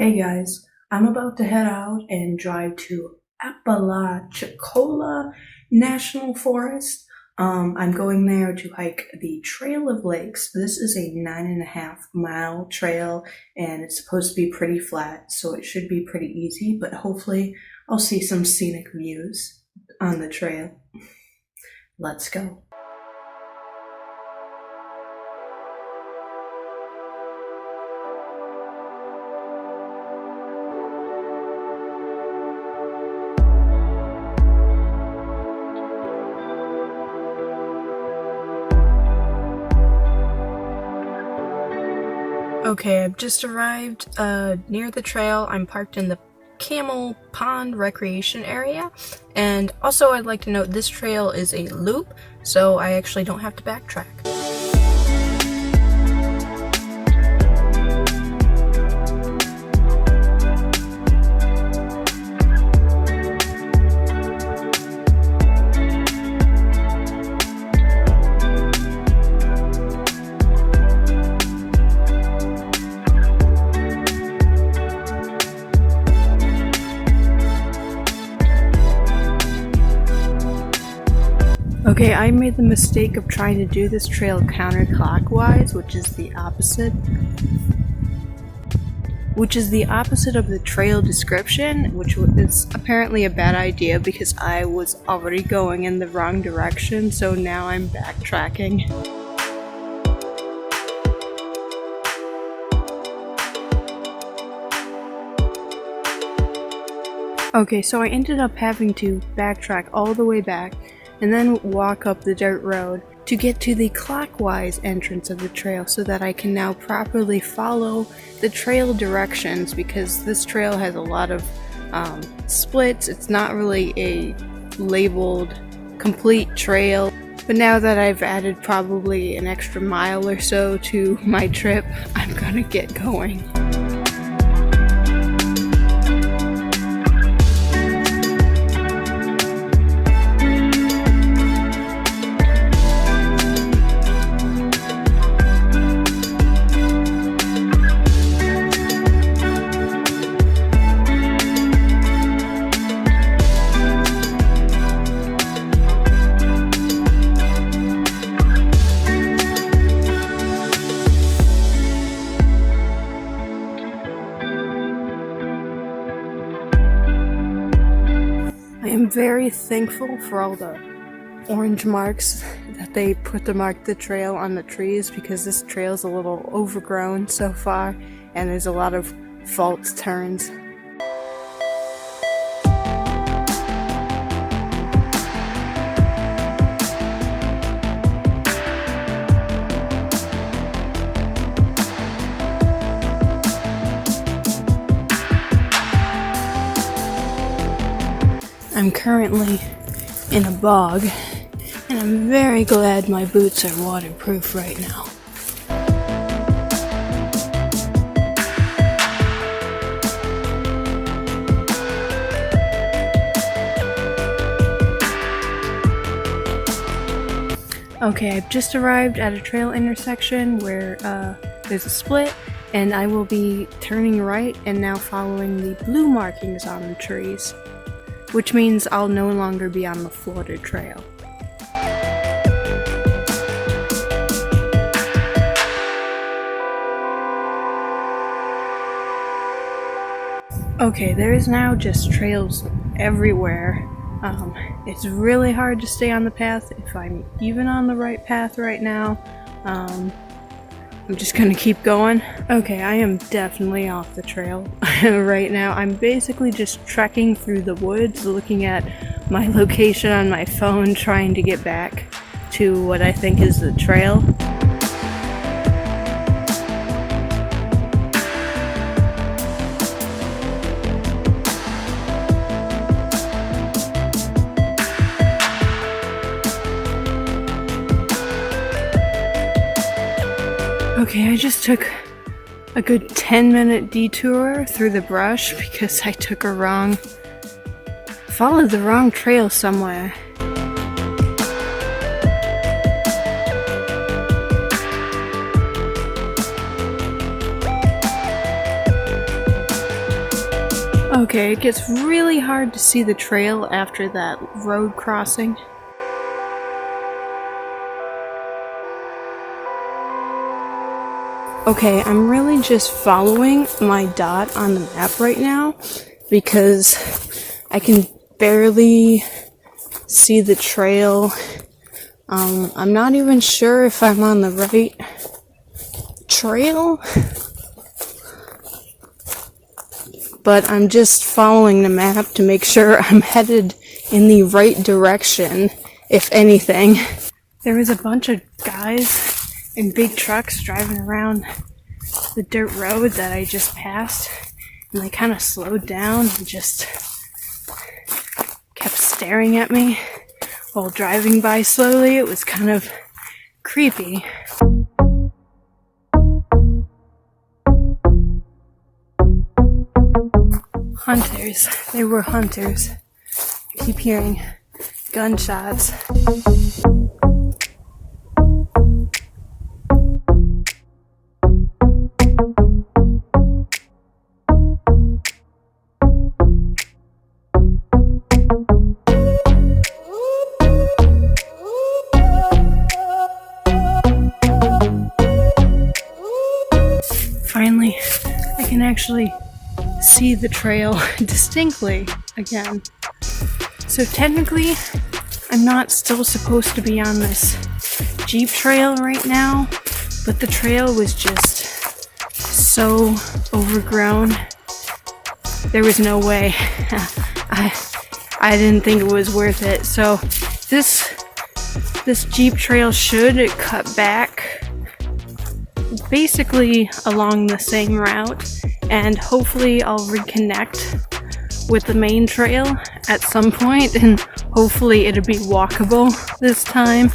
Hey guys, I'm about to head out and drive to Apalachicola National Forest. I'm going there to hike the Trail of Lakes. This is a 9.5 mile trail and it's supposed to be pretty flat, so it should be pretty easy, but hopefully I'll see some scenic views on the trail. Let's go. Okay, I've just arrived near the trail. I'm parked in the Camel Pond Recreation Area, and also I'd like to note this trail is a loop, so I actually don't have to backtrack. Okay, I made the mistake of trying to do this trail counterclockwise, which is the opposite of the trail description, which is apparently a bad idea because I was already going in the wrong direction, so now I'm backtracking. Okay, so I ended up having to backtrack all the way back and then walk up the dirt road to get to the clockwise entrance of the trail so that I can now properly follow the trail directions, because this trail has a lot of splits. It's not really a labeled complete trail, but now that I've added probably an extra mile or so to my trip, I'm gonna get going. I am very thankful for all the orange marks that they put to mark the trail on the trees, because this trail is a little overgrown so far and there's a lot of false turns. I'm currently in a bog, and I'm very glad my boots are waterproof right now. Okay, I've just arrived at a trail intersection where there's a split, and I will be turning right and now following the blue markings on the trees, which means I'll no longer be on the flooded trail. Okay, there is now just trails everywhere. It's really hard to stay on the path if I'm even on the right path right now. I'm just gonna keep going. Okay, I am definitely off the trail right now. I'm basically just trekking through the woods, looking at my location on my phone, trying to get back to what I think is the trail. Okay, I just took a good 10-minute detour through the brush because I followed the wrong trail somewhere. Okay, it gets really hard to see the trail after that road crossing. Okay, I'm really just following my dot on the map right now because I can barely see the trail. I'm not even sure if I'm on the right trail, but I'm just following the map to make sure I'm headed in the right direction, if anything. There was a bunch of guys in big trucks driving around the dirt road that I just passed, and they kind of slowed down and just kept staring at me while driving by slowly. It was kind of creepy. Hunters. They were hunters. I keep hearing gunshots. Finally, I can actually see the trail distinctly again. So technically, I'm not still supposed to be on this Jeep trail right now, but the trail was just so overgrown. There was no way. I didn't think it was worth it. So this Jeep trail should cut back basically along the same route, and hopefully I'll reconnect with the main trail at some point, and hopefully it'll be walkable this time.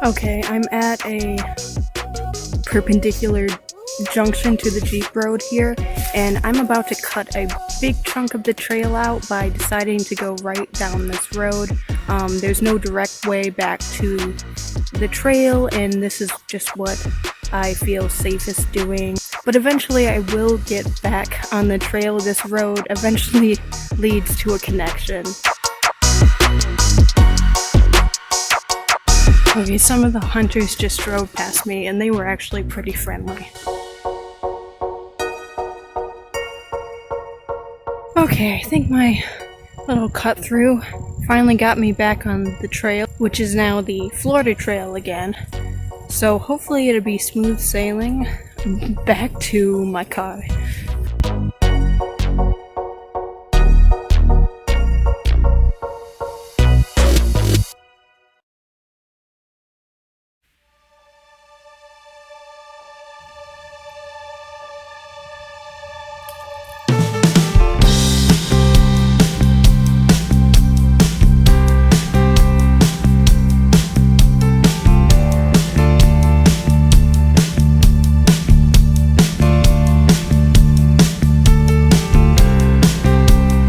Okay, I'm at a perpendicular junction to the Jeep road here, and I'm about to cut a big chunk of the trail out by deciding to go right down this road. There's no direct way back to the trail, and this is just what I feel safest doing. But eventually I will get back on the trail. This road eventually leads to a connection. Okay, some of the hunters just drove past me, and they were actually pretty friendly. Okay, I think my little cut through finally got me back on the trail, which is now the Florida Trail again. So hopefully it'll be smooth sailing back to my car.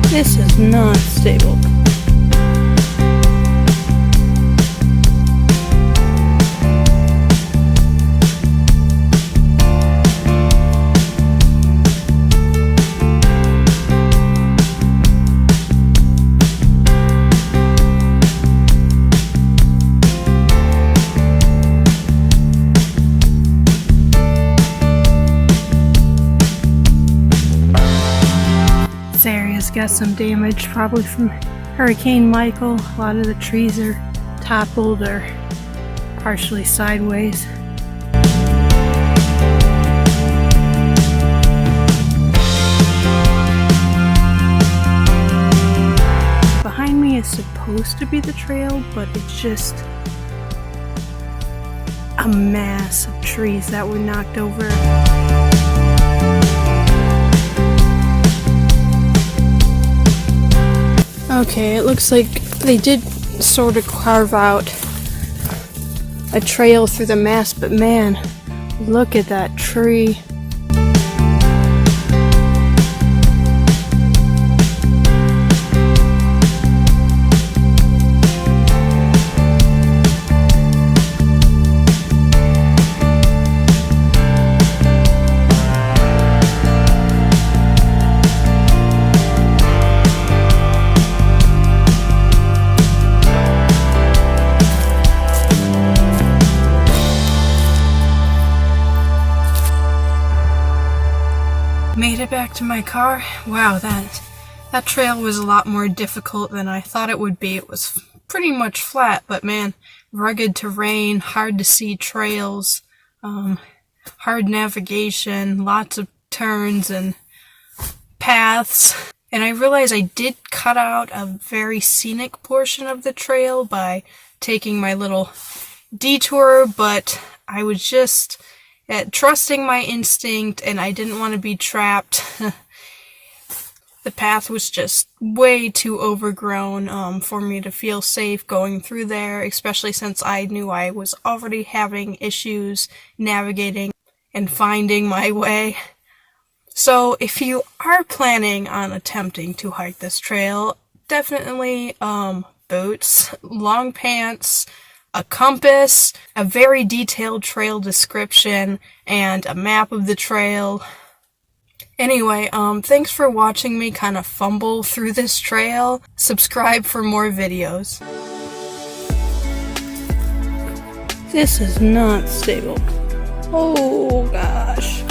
This is not stable. This area's got some damage, probably from Hurricane Michael. A lot of the trees are toppled or partially sideways. Behind me is supposed to be the trail, but it's just a mass of trees that were knocked over. Okay, it looks like they did sort of carve out a trail through the mass, but man, look at that tree. Made it back to my car. Wow, that trail was a lot more difficult than I thought it would be. It was pretty much flat, but man, rugged terrain, hard to see trails, hard navigation, lots of turns and paths. And I realized I did cut out a very scenic portion of the trail by taking my little detour, but I was just trusting my instinct and I didn't want to be trapped. The path was just way too overgrown for me to feel safe going through there, especially since I knew I was already having issues navigating and finding my way. So if you are planning on attempting to hike this trail, definitely boots, long pants, a compass, a very detailed trail description, and a map of the trail. Anyway, thanks for watching me kind of fumble through this trail. Subscribe for more videos. This is not stable. Oh gosh.